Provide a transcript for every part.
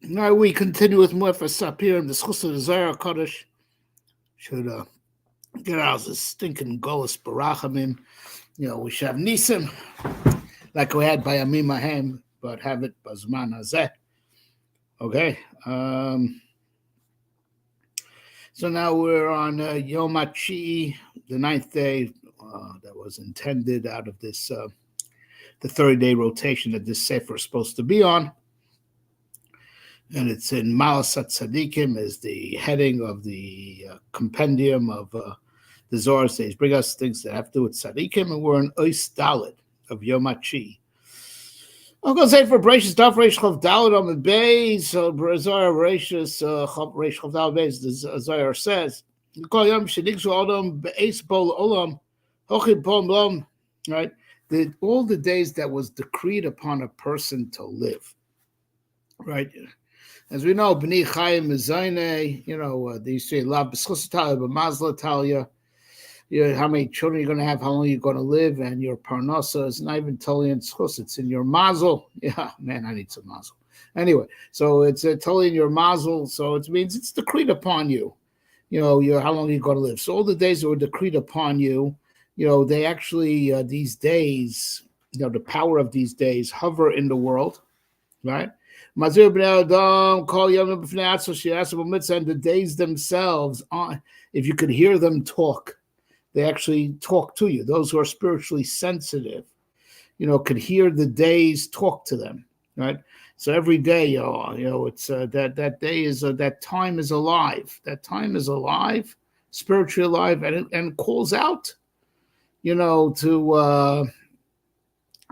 Now we continue with more for Sappirim. The Schus of the Zohar Kodesh should get out of this stinking Golas Barachamim. We should have Nisim like we had by Amim Mahem, but have it Bazman Hazeh. Okay. So now we're on Yom HaTshi'i, the ninth day that was intended out of this, the 30-day rotation that this Sefer is supposed to be on. And it's in Malasat Tzadikim as the heading of the compendium of the Zohar says, bring us things that have to do with Tzadikim, and we're in Ois Dalet of Yom HaTshi'i. I'm going to say for Bereshis Daf Reish Chav Dalet on the Beis, so Zohar Bereshis Reish Chav Dalet Beis, the Zohar says, Kol Yom Shenikzu Odom Be'ez Bol Olam Hochim Pom Lom, right? All the days that was decreed upon a person to live, right? As we know, B'nai Chayim Mezayne, they say, La B'schus Talia, B'mazla Talia, how many children you're going to have, how long you're going to live, and your parnasa is not even totally in schus, it's in your mazel. Yeah, man, I need some mazel. Anyway, so it's totally in your mazel, so it means it's decreed upon you. How long you're going to live. So all the days that were decreed upon you, they actually, these days, the power of these days hover in the world, right? And the days themselves, if you could hear them talk, they actually talk to you. Those who are spiritually sensitive, could hear the days talk to them, right? So every day, it's that day is that time is alive. That time is alive, spiritually alive, and calls out, to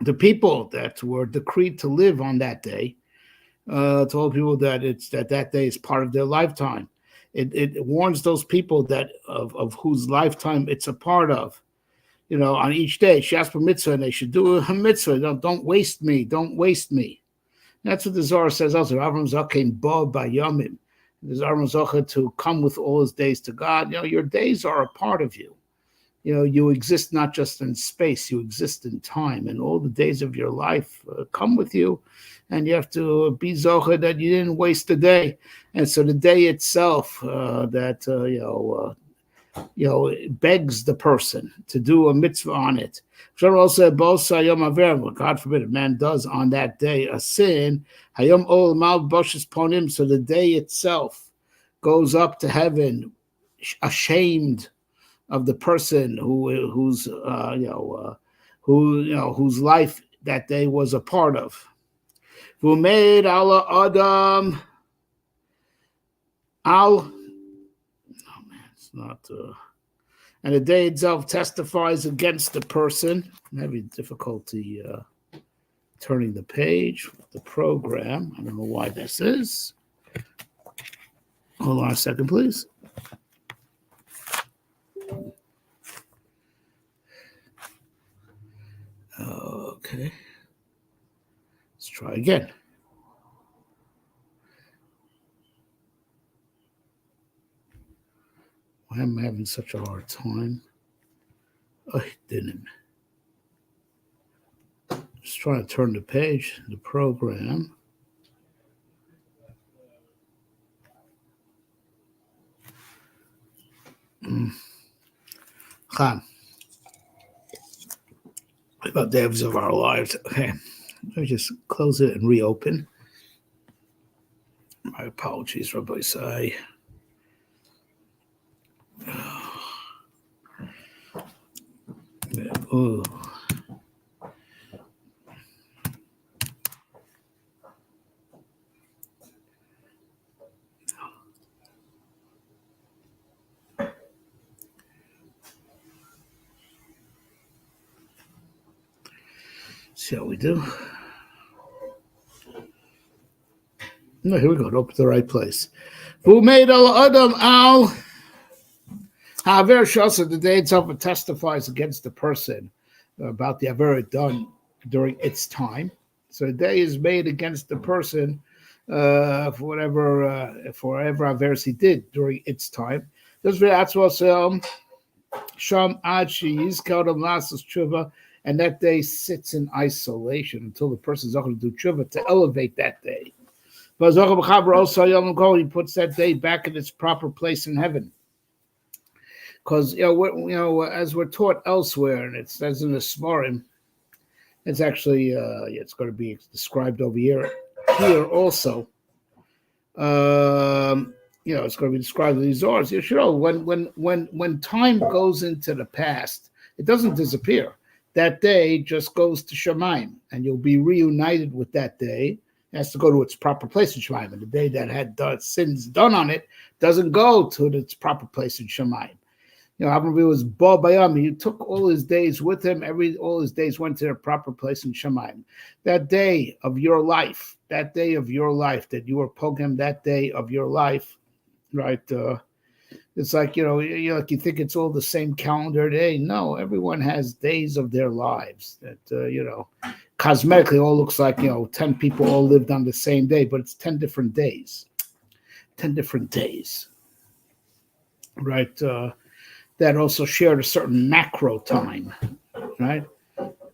the people that were decreed to live on that day. Told people that that day is part of their lifetime. It warns those people that of whose lifetime it's a part of. On each day, Shaspa mitzvah, and they should do a mitzvah. Don't waste me. Don't waste me. That's what the Zohar says also. Avram Zaken Bo Bayamim. There's Avram Zaken to come with all his days to God. Your days are a part of you. You exist not just in space, you exist in time, and all the days of your life come with you, and you have to be zocher that you didn't waste a day. And so the day itself, it begs the person to do a mitzvah on it. God forbid a man does on that day a sin, so the day itself goes up to heaven ashamed of the person whose life that day was a part of. Who made Allah Adam al? Oh man, it's not. And the day itself testifies against the person. I'm having difficulty turning the page with the program. I don't know why this is. Hold on a second, please. Okay. Let's try again. Why am I having such a hard time? Oh, it didn't. Just trying to turn the page, the program. Khan. About the days of our lives. Okay. Let me just close it and reopen. My apologies, Rabbi Sai. Oh. See how we do. No, here we go. Open to the right place. Who made Adam al Haver Shasa, the day itself testifies against the person about the Aver done during its time. So the day is made against the person for whatever Averis he did during its time. That's what Sham Achi Yizkaudam Lasas Tshuva, and that day sits in isolation until the person is going to do tshuva to elevate that day. But also he puts that day back in its proper place in heaven. Because as we're taught elsewhere, and it says in the Sappirim, it's actually it's going to be described over here also. It's going to be described in these Zohars. You should know when time goes into the past, it doesn't disappear. That day just goes to Shemayim, and you'll be reunited with that day. It has to go to its proper place in Shemayim. And the day that had sins done on it doesn't go to its proper place in Shemayim. Avraham was Bo Bayam. He took all his days with him. All his days went to their proper place in Shemayim. That day of your life, that you were pogam, that day of your life, right? It's like, you think it's all the same calendar day. No, everyone has days of their lives that, cosmetically all looks like, 10 people all lived on the same day, but it's 10 different days. 10 different days, right? That also shared a certain macro time, right?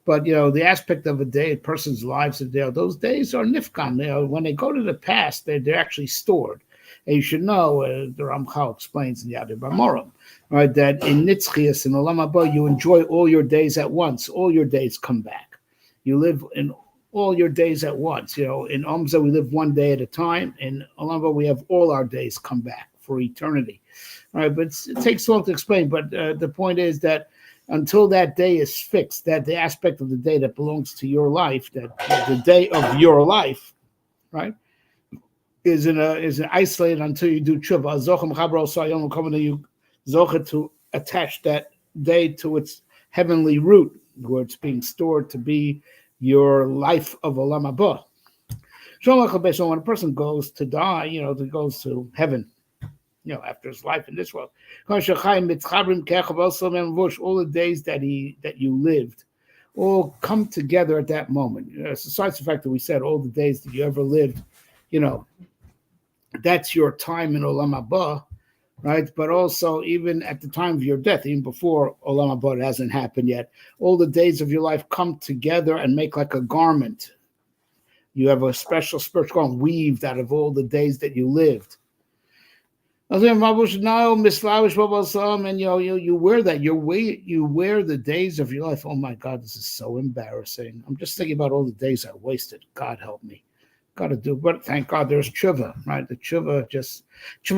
But, the aspect of a person's lives, those days are nifkan. When they go to the past, they're actually stored. And you should know, the Ramchal explains in Yad B'Morim, right, that in Nitzchias, in Olam Haba, you enjoy all your days at once. All your days come back. You live in all your days at once. In Omza, we live one day at a time. In Olam Haba, we have all our days come back for eternity. Right, but it takes long to explain. But the point is that until that day is fixed, that the aspect of the day that belongs to your life, that the day of your life, right, is isolated until you do tshuva. You zocha to attach that day to its heavenly root, where it's being stored to be your life of Olam Haba. So when a person goes to die, he goes to heaven. After his life in this world, all the days that you lived, all come together at that moment. Besides the fact that we said all the days that you ever lived, that's your time in Olam Haba, right? But also even at the time of your death, even before Olam Haba hasn't happened yet, all the days of your life come together and make like a garment. You have a special spiritual garment weaved out of all the days that you lived. And you wear that. You wear the days of your life. Oh my God, this is so embarrassing. I'm just thinking about all the days I wasted. God help me. Got to do, but thank God there's tshuva, right? The tshuva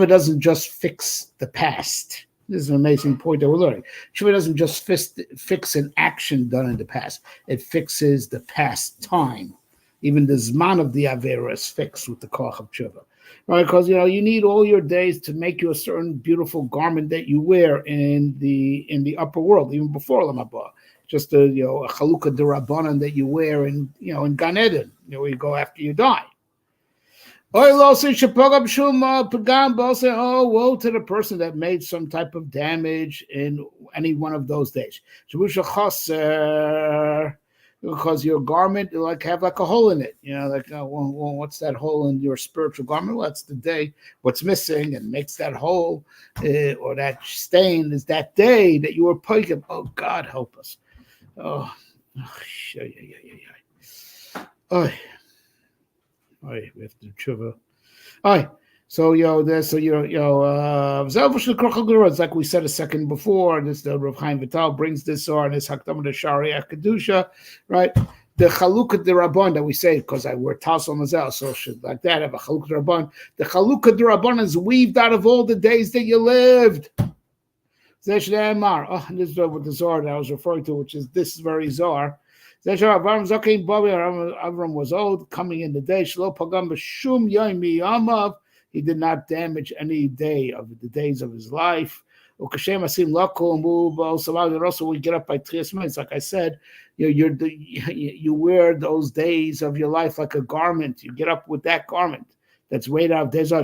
doesn't just fix the past. This is an amazing point that we're learning. Tshuva doesn't just fix an action done in the past. It fixes the past time. Even the zman of the avera is fixed with the koach of tshuva. Right, because you need all your days to make you a certain beautiful garment that you wear in the upper world, even before Olam Haba. Just a chalukah d'Rabbanan that you wear in Gan Eden, where you go after you die. Oh, woe to the person that made some type of damage in any one of those days. Because your garment have a hole in it, what's that hole in your spiritual garment? Well, that's the day. What's missing and makes that hole or that stain is that day that you were poikim. Oh, God help us. Oh, we have to do tshuva. All right. So it's like we said a second before. This the Rav Chaim Vital brings this on his Hakdama de Sharia Kedusha, right? The Chalukah d'Rabban that we say because I wear Tasal Mazel, so should like that have a Chalukah d'Rabban. The Chalukah d'Rabban is weaved out of all the days that you lived. This is what the Zohar that I was referring to, which is this very Zohar. Avram was old, coming in the day. Shelo pagam b'shum yomi yamav. He did not damage any day of the days of his life. Also, we get up by 3 minutes. Like I said, you wear those days of your life like a garment. You get up with that garment that's weighed out. They get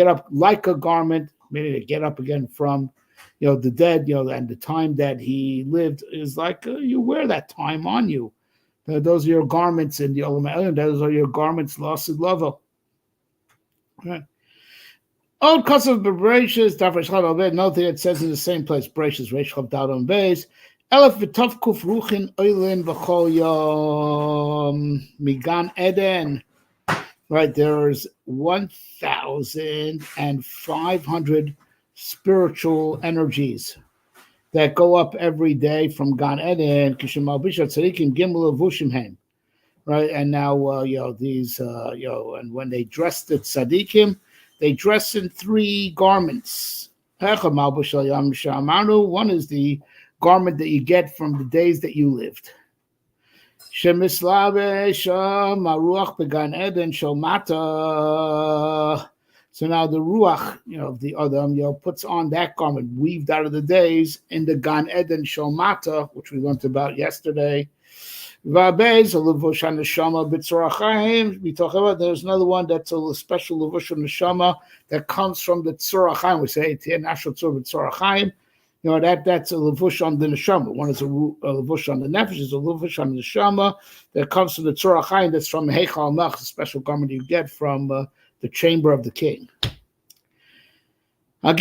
up like a garment, meaning they get up again from the dead, and the time that he lived is like you wear that time on you. Those are your garments in the Olam Elyon. Those are your garments, lost level. Right. Old custom of Bereshis, Dafresh Chav Abed. Nothing it says in the same place. Bereshis Reish Chav Dal on Beis. Elef v'Tov Kuf Ruchin Oilin v'Chol Yom Migan Eden. right? There's 1,500 spiritual energies that go up every day from Gan Eden, right? And now, these, and when they dress the tzaddikim, they dress in three garments. One is the garment that you get from the days that you lived. So now the ruach, of the Adam, puts on that garment weaved out of the days in the Gan Eden Shomata, which we learned about yesterday. There's another one that's a special levush neshama that comes from the tzur chaim. We say national tzur b'tzur chaim. That's a levush on the neshama. One is a levush on the nefesh, is a levush on the neshama that comes from the tzur chaim. That's from heichal mach, the special garment you get from the chamber of the king. Right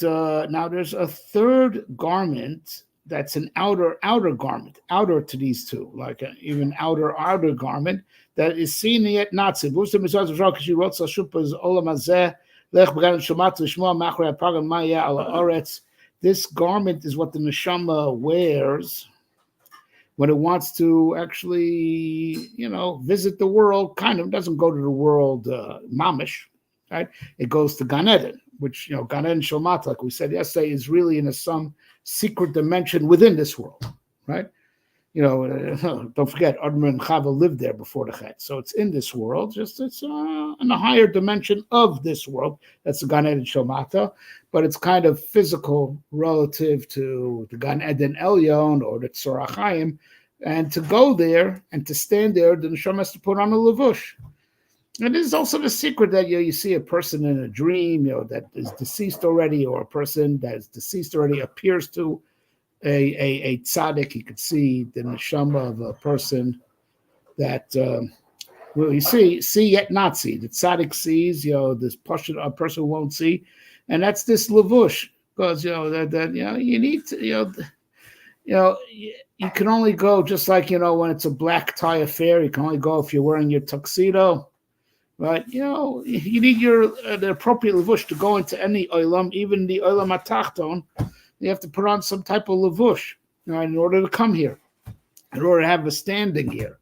now, there's a third garment. That's an outer garment, outer to these two, like an even outer garment that is seen yet not seen. This garment is what the neshama wears when it wants to actually, visit the world. Kind of doesn't go to the world mamish, right? It goes to Gan Eden, which Gan Eden Shomat, like we said yesterday, is really in some secret dimension within this world, right? Don't forget, Adam and Chava lived there before the Chet, so it's in this world. Just it's in a higher dimension of this world. That's the Gan Eden Shomata, but it's kind of physical relative to the Gan Eden Elyon or the Tzor HaChaim, and to go there and to stand there, the neshama has to put on a levush. And this is also the secret that you see a person in a dream, that is deceased already, or a person that is deceased already appears to a tzaddik. You could see the neshama of a person that you see yet not see. The tzaddik sees, this a person won't see, and that's this levush, because you need to, you can only go just like when it's a black tie affair. You can only go if you're wearing your tuxedo. Right, you need the appropriate levush to go into any olam, even the olam atachton. You have to put on some type of levush, in order to come here, in order to have a standing here.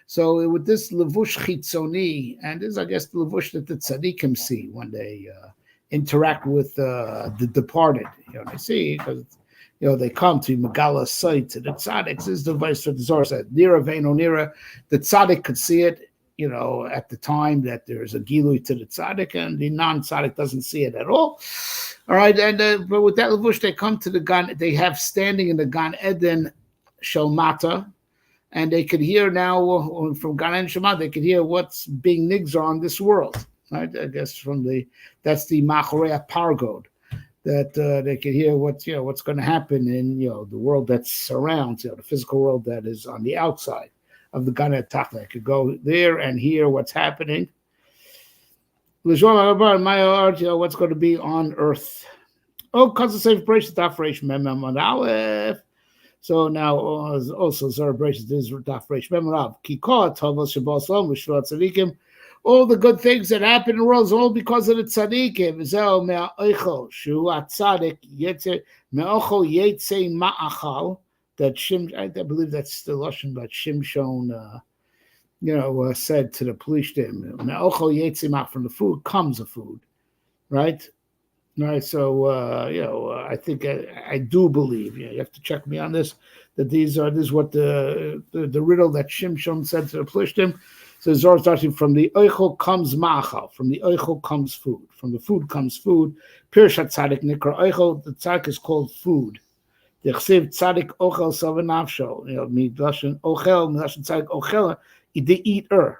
So with this levush chitzoni, and this is, I guess, the levush that the tzaddikim see when they interact with the departed. They see, because they come to Megala site to the tzaddik. This is the vice that the Zohar said. Nira veino nira, the tzaddik could see it. At the time that there's a gilui to the tzaddik, and the non-tzaddik doesn't see it at all. All right, and but with that levush, they come to the Gan. They have standing in the Gan Eden Shalmata, and they could hear now from Gan Eden Shalmata. They could hear what's being nigzar on this world. Right, I guess that's the Machorei Pargod, that they could hear what's going to happen in the world that surrounds the physical world that is on the outside of the Gan Eden Tachta. I could go there and hear what's happening. What's going to be on earth. So now also Zohar Bereshit is Daf Reish Mem Rav. All the good things that happen in the world is all because of the tzaddikim. That I believe that's the lashon that Shimshon, said to the Plishtim. From the food comes a food, right? Right. So I think I do believe. You have to check me on this. That this is what the riddle that Shimshon said to the Plishtim. So Zohar starting from the oichel comes ma'achal. From the oichel comes food. From the food comes food. Pirshat tzaddik nikra oichel. The tzaddik is called food. The chsiv tzaddik ochel savanavsho. Midlashin ochel, midlashin tzaddik ochel. They eat so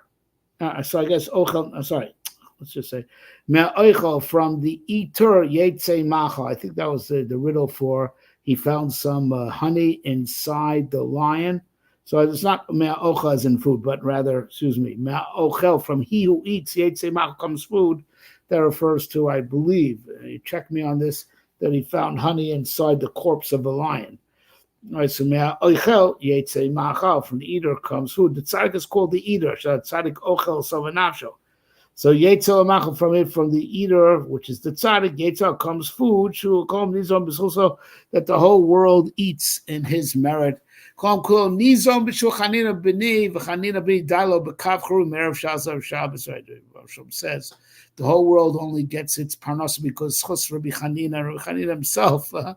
I guess ochel. Sorry, let's just say mea ochel, from the eater yetze machal. I think that was the riddle for he found some honey inside the lion. So it's not mea ochel as in food, but rather, mea ochel, from he who eats yetze machal comes food. That refers to, I believe, you check me on this, that he found honey inside the corpse of a lion. All right, so oichel yetze ma'achal, from the eater comes food. The tzaddik is called the eater. Tzaddik ochel savanavsho. So yetzel ma'achal, from the eater, which is the tzaddik, yetzel comes food. Shu kol nizom b'schuso, that the whole world eats in his merit. Kol nizom b'shul chanina b'ni v'chanina b'ni dailo b'kav churu merev shazav Shabbos. Rosham says the whole world only gets its parnasa because chus Rabbi Chanina himself. So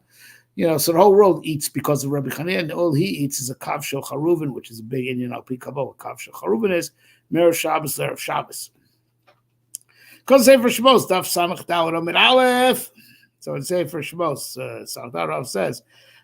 the whole world eats because of Rabbi Chanina, and all he eats is a kav shel charuvin, which is a big Indian al pi kabbalah. Kav shel charuvin is merev Shabbos, erev Shabbos. Because Sefer Shmos, Daf Samach Dawud Amid Aleph. So in Sefer Shmos, Sardarov says,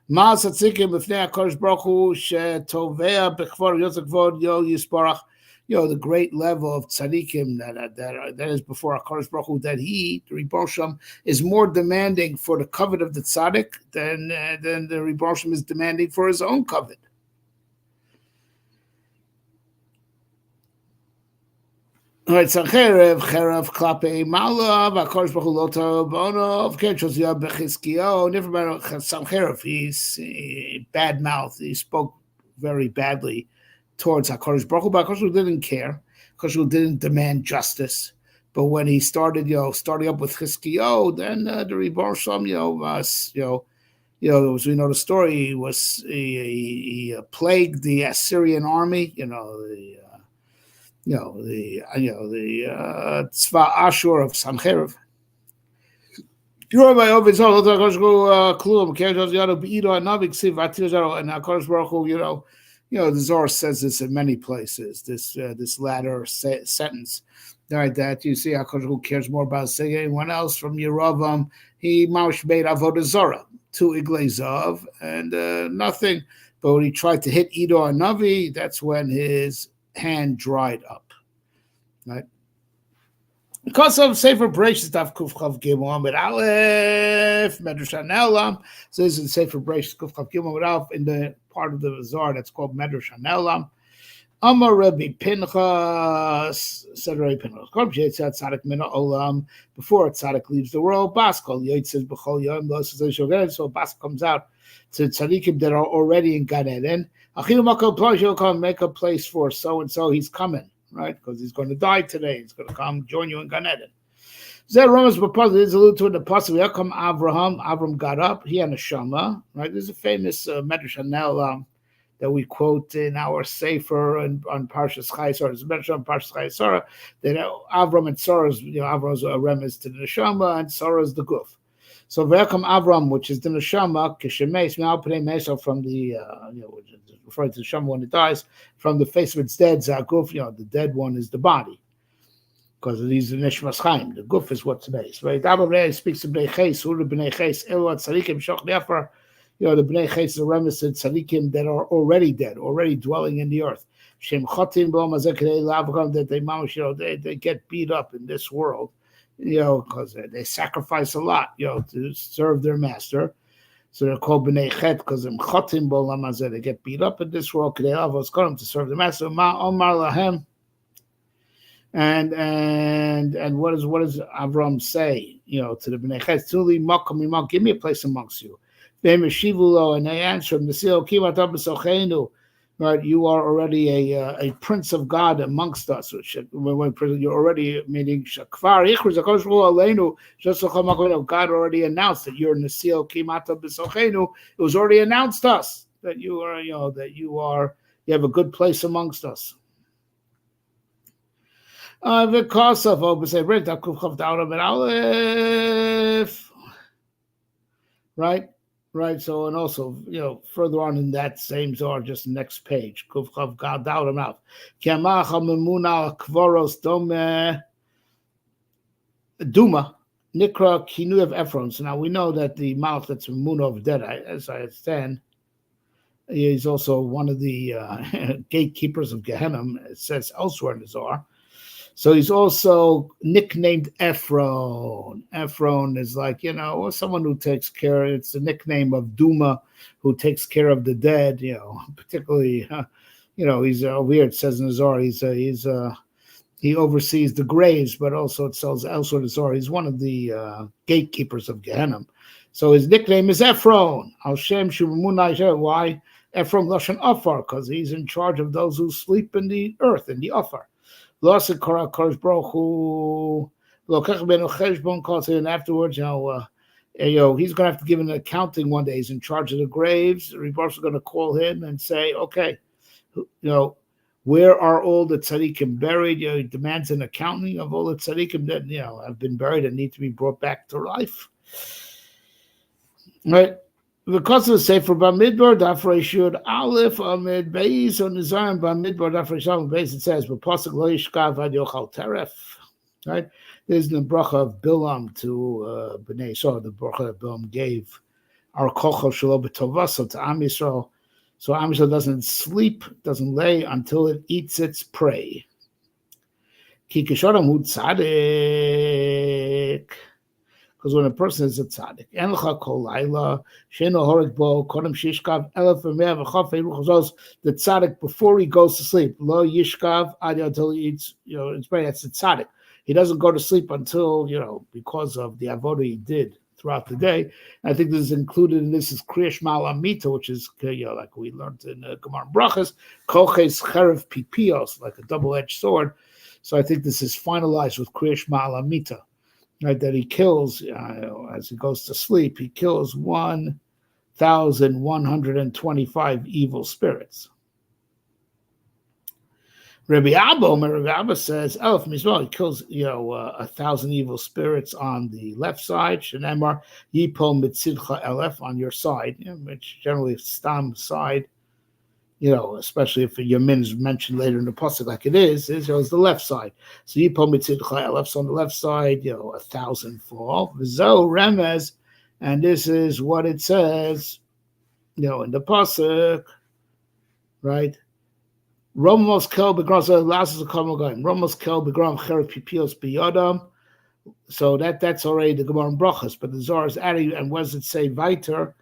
Ma Tzaddikim B'fnei HaKadosh Baruch Hu Shetovea B'chvor Yosef Kvod Yo Yisparach. The great level of tzaddikim that is before HaKadosh Baruch Hu, that he, the Rebbe Shem, is more demanding for the covet of the tzaddik than the Rebbe Shem is demanding for his own covet. All right, so cherev klape malav, HaKadosh Baruch Hu lo tov bonov, shows you b'chizkiyo, never mind cherev, he's bad mouth, he spoke very badly towards HaKadosh Baruch Hu, but HaKadosh Baruch Hu didn't care. HaKadosh Baruch Hu didn't demand justice. But when he started up with Chizkiyo, then the Rebbe Shem, as we know the story, he plagued the Assyrian army, the Tzva Ashur of Sancherev. And HaKadosh Baruch Hu, the Zohar says this in many places, this latter sentence, right, that you see HaKadosh Baruch Hu cares more about saying anyone else. From Yeravam, he maush made avodah zarah to Iglezav, and nothing. But when he tried to hit Edo Navi, that's when his hand dried up, right? Because of Sefer Bereshis Daf Kuf Chav Gimel Amid Aleph Medrash Hanelam. So this is Sefer Bereshis Kuf Chav Gimel Amid Aleph in the part of the Zohar that's called Medrash Hanelam. Amar Rabbi Pinchas, said Rabbi Pinchas, before a tzaddik leaves the world, Baskal Yotzes B'chol Yom Lo Sezei Shogen. So Baskal comes out to tzaddikim that are already in Gan Eden. Achilu Makol Plosh, he'll come make a place for so and so. He's coming, right? Because he's going to die today. He's going to come join you in Gan Eden. Zeh Ramas B'Pazil is alluded to in the Pasuk. Here come Avraham. Avram got up. He had a Neshama, right? There's a famous Medrash Hanel that we quote in our Sefer on Parshas Chayesara. There's a Medrash on Parshas Chayesara that Avram and Sarah, Avram's a remez to the Neshama and Sarah's the Guf. So V'yakam Avram, which is the Neshama, Kishemes Me'al Mesa, from the referring to the Neshama when it dies, from the face of its dead, Zaguf, the dead one is the body, because these are Neshmas Chaim. The Guf is what's based, right? Avram speaks to Bnei Ches, Uru Bnei Ches, Elot Tzadikim Shoch Nefer. The Bnei Ches is a remnant of tzaddikim that are already dead, already dwelling in the earth. Shem Chotim that they get beat up in this world, because they sacrifice a lot, to serve their master. So they're called Bnei Chet because they get beat up in this world. To serve the master. Omar lahem. And what does Avram say? To the Bnei Chet, Tuli makom, give me a place amongst you. And they answer him, right? You are already a prince of God amongst us. You're already meaning God already announced that you're Nasil Kimata B'Sochenu. It was already announced us that you are, you have a good place amongst us. Because of right. So, and also, further on in that same Zohar, just the next page, Kuf Chav Gad Daur Mouth. Kiamach Memuna Kvoros Duma Nikra Kinu of Ephron. So now we know that the mouth that's Memuna of dead, as I understand, he's also one of the gatekeepers of Gehenna. It says elsewhere in the Zohar. So he's also nicknamed Ephron. Ephron is like, someone who takes care. It's the nickname of Duma, who takes care of the dead, particularly, he's over here, it says in the Zohar, he's He oversees the graves, but also it sells elsewhere to Zohar. He's one of the gatekeepers of Gehenna. So his nickname is Ephron. Al Shem Shumunai. Why? Ephron Lashon Afar, because he's in charge of those who sleep in the earth, in the Afar. Lost Kora Kosh Baruch Hu. And afterwards, he's going to have to give an accounting one day. He's in charge of the graves. The Rebbe's going to call him and say, okay, where are all the tzaddikim buried? He demands an accounting of all the tzaddikim that have been buried and need to be brought back to life. Right? Because of the Sefer Bamidbar, Daf Shud Aleph Amid Beis on the Zion Bamidbar Daf Shud Beis, it says, "But Pasuk Lo Yishkav Ad Yochal Teref." Right? There's the bracha of Bilam to Bnei Yisrael. The bracha that Bilam gave our kochel shelo b'tovasa to Am Yisrael. So Am Yisrael doesn't sleep, doesn't lay until it eats its prey. Ki kishodam hu tzaddik. Because when a person is a tzaddik, en lecha kol laila, she'eno horek bo, kodem shishkav, elef v'mea v'chafei ruchazos, the tzaddik, before he goes to sleep, lo yishkav, until he eats, it's prey, that's the tzaddik. He doesn't go to sleep until, because of the avodah he did throughout the day. And I think this is included in this is Kriyash Ma'alamita, which is, like we learned in Gemara Brachas, Koches Cherev Pipios, like a double-edged sword. So I think this is finalized with Kriyash Ma'alamita, right? That he kills, as he goes to sleep, he kills 1,125 evil spirits. Rabbi Abba says, Elf Mizmor, he kills 1,000 evil spirits on the left side. Shenemar Yipol Mitzidcha Elef on your side, which generally is Stam side, especially if Yamin is mentioned later in the pasuk like it is the left side. So Yipol Mitzidcha Elef, so on the left side, 1,000 fall. V'zo Remez, and this is what it says, in the pasuk, right? Romos kel begram lasses a common guy. Romos kel begram cherev pipios biyodam. So that's already the Gemara in Brachas, but the Zohar is adding, and what does it say? Weiter.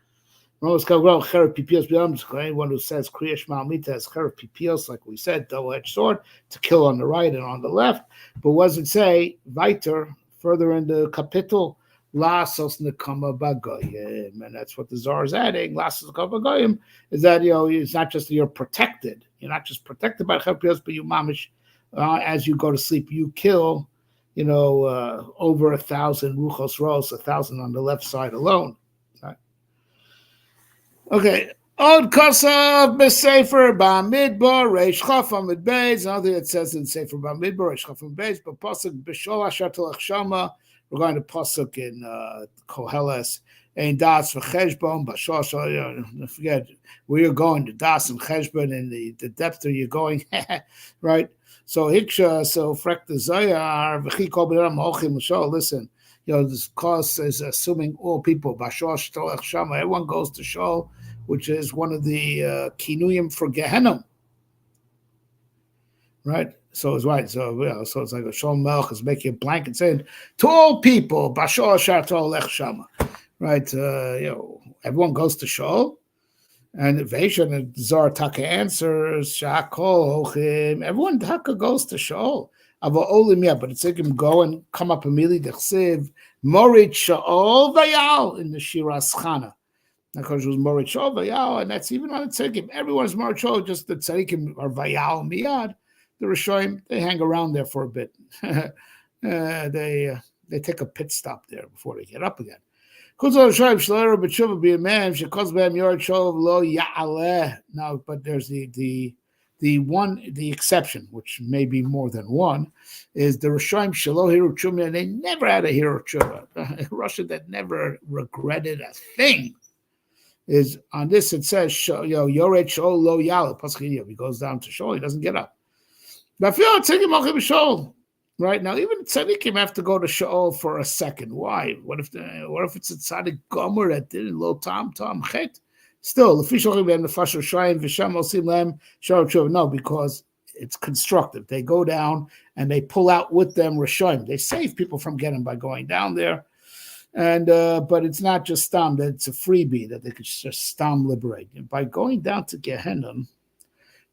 Romos kel begram cherev pipios biyodam. Anyone who says Kriyash Ma'alamita has cherev pipios, like we said, double-edged sword, to kill on the right and on the left. But what does it say? Weiter, further in the kapitel, Lasos nekama bagoyim, and that's what the Zohar is adding. Lasos nekama bagoyim is that it's not just that you're protected. You're not just protected by Chapios, but you mamish, as you go to sleep, you kill, over 1,000 ruchos ros, 1,000 on the left side alone. Right? Okay. Od kosav b'sefer b'amidbar reish chaf amid beis. Another thing it says in sefer b'amidbar reish chaf amid beis, but pasuk b'shol asher telech shama. We're going to pasuk in Koheles. And das for cheshbon, bashosh. Forget where you're going. The das and cheshbon and the depth that you're going, right? So hiksha, so frek the zayar v'chi kol b'nam hochim l'shol. Listen, this clause is assuming all people bashosh tolech shama. Everyone goes to shol, which is one of the kinuyim for Gehenna, right? So it's right. So it's like a shol melch is making a blanket saying to all people bashosh tolech shama. Right, everyone goes to shul, and Veishan and Zohar Taka answers Shakol Hochim. Everyone Taka goes to shul. Avo Olim, but it's like him go and come up immediately. Dechsiv Morit Shaol Vayal in the Shiras Chana. Because it was Morit Shaol Vayal, and that's even on the tzaddikim. Everyone's Morit Shaol, just the tzaddikim are Vayal Miyad. The Rishonim, they hang around there for a bit. They take a pit stop there before they get up again. Now, but there's the exception, which may be more than one, is the Rishonim Shelo Hiru Tshuva. They never had a Hiru Tshuva. A Russia that never regretted a thing. Is on this it says Yored Shol Lo Yala. If he goes down to Shol, he doesn't get up. But right now, even tzaddikim have to go to Sha'ol for a second. Why? What if it's a tzaddik gomer that did it lo tam chet? Still, no, because it's constructive. They go down and they pull out with them Rishonim. They save people from getting by going down there, and but it's not just stam. That it's a freebie that they could just stam liberate. And by going down to Gehenna,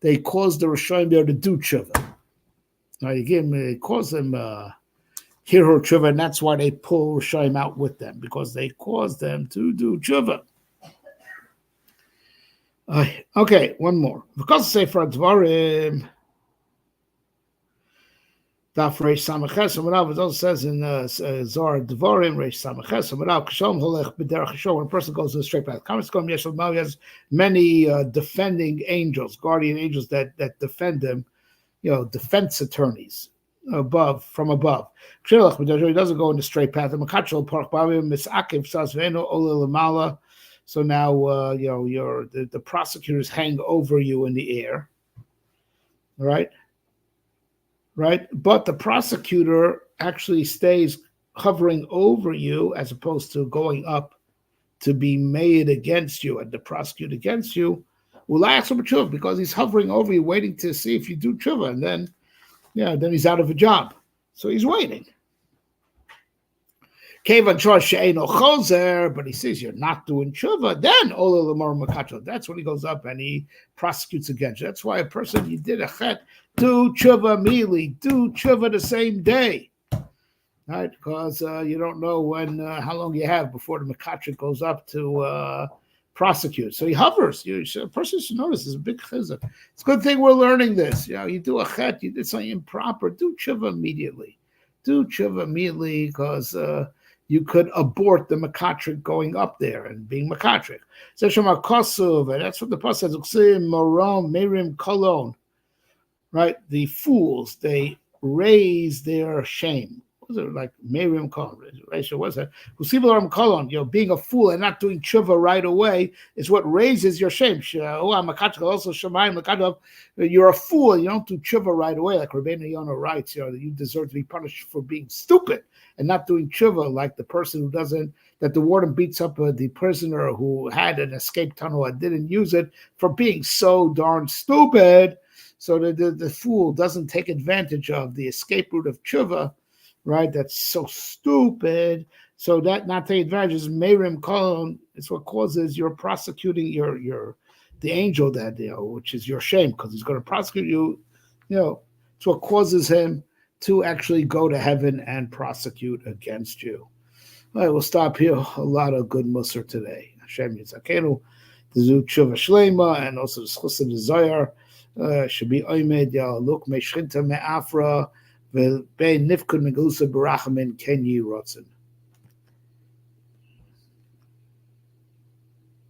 they cause the Rishonim there to do tshuva. Now you give him, it calls them hero tshuva, and that's why they pull Rishonim out with them, because they cause them to do tshuva. Okay, one more. Because Sefer Dvarim, Daf Reish Samaches Amarav, it also says in Zohar Dvarim Reish Samaches Amarav Kishom Holech B'derech Hashor, when a person goes to the straight path. Kamas Yeshel Mal has many defending angels, guardian angels that defend him, defense attorneys from above. He doesn't go in the straight path. So now the prosecutors hang over you in the air, right? But the prosecutor actually stays hovering over you as opposed to going up to be made against you and to prosecute against you. Will I ask him tshuva, because he's hovering over you, waiting to see if you do tshuva, and then he's out of a job. So he's waiting. But he says you're not doing tshuva, then that's when he goes up and he prosecutes against you. That's why a person, you did a chet, do tshuva immediately, do tshuva the same day, right? Because you don't know how long you have before the mekatrik goes up to prosecute. So he hovers. A person should notice there's a big chizuk. It's a good thing we're learning this. You do a chet, you did something improper, do tshuva immediately. Do tshuva immediately, because you could abort the mekatrik going up there and being mekatrik. And that's what the pasuk says, Moram, Merim, Kolon. Right? The fools, they raise their shame. What was it like? Merim, Kolon. What's that? Kolon, being a fool and not doing tshuva right away is what raises your shame. You're a fool, you don't do tshuva right away, like Rabbeinu Yonah writes, you deserve to be punished for being stupid and not doing tshuva, like the person who doesn't, that the warden beats up the prisoner who had an escape tunnel and didn't use it for being so darn stupid. So the fool doesn't take advantage of the escape route of tshuva, right? That's so stupid. So that not taking advantage is Merim Kolon. It's what causes you're prosecuting the angel that, which is your shame, because he's going to prosecute you. It's what causes him to actually go to heaven and prosecute against you. All right, we'll stop here. A lot of good musar today. Hashem Yitzakenu, the Zu Tshuva Shlema, and also the Schus of the Zohar should be Oimed, Look, Meshchinta Me'afra, Ve'bein Nifkud Megusa Barachamin Kenyi Rotzen.